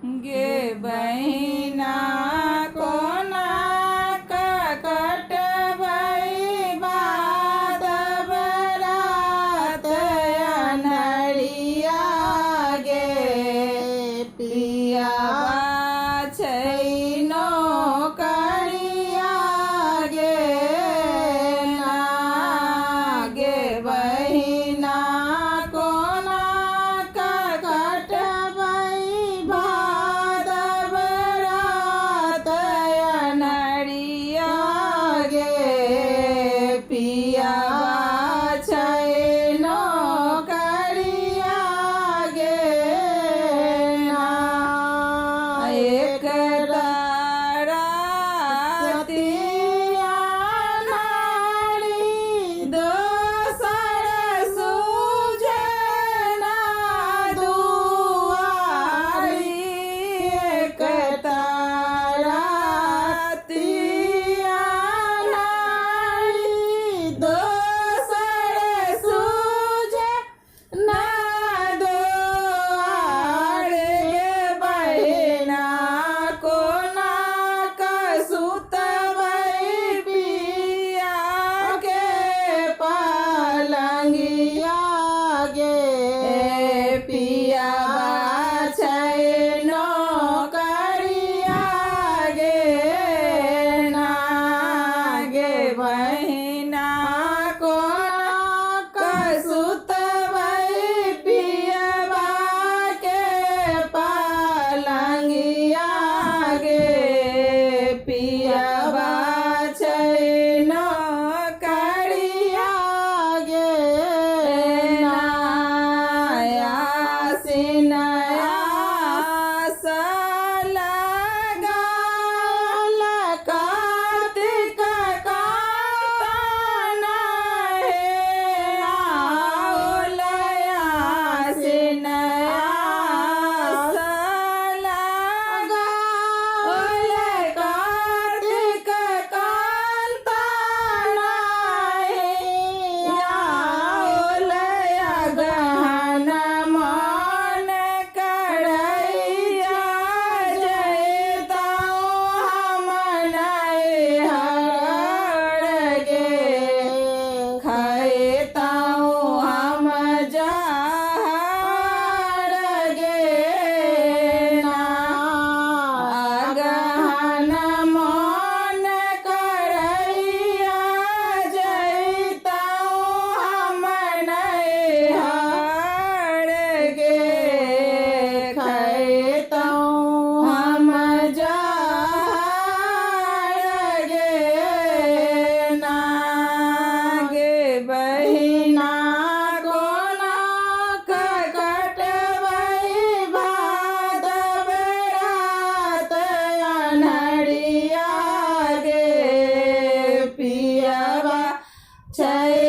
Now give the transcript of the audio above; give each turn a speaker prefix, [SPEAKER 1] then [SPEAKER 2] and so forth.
[SPEAKER 1] गे बहिना कोना कटबै बाद बरात अनहरिया गे पिया छै नौकरिया गे ना गे बहिना कोना कटबै बाद बरात अनहरिया गे पिया छै नौकरिया गे ना एक रातिया नारी दोसर सूझे ना दुआरी एक रातिया नारी दोसर सूझे ना दुआरी गे बहिना कोना सुतबै पिया के पलंगिया गे पिया छै नौकरिया गे ना गे बहिना कोना सुतबै पियबा के पलंगिया गे पियबा छै नौकरिया गे ना आसिन आस लगावल कार्तिक कातन हे आओल आसिन आस लगावल कार्तिक कातन हे आओल अगहन मन करैया जैतौ हम नैहर गे खैतौ हम जहर गे ना अगहन मन करैया जैतौ हम नैहर गे खैतौ हम जहर गे ना गे बहिना कोना कटबै बाद बरात अनहरिया गे पियबा छै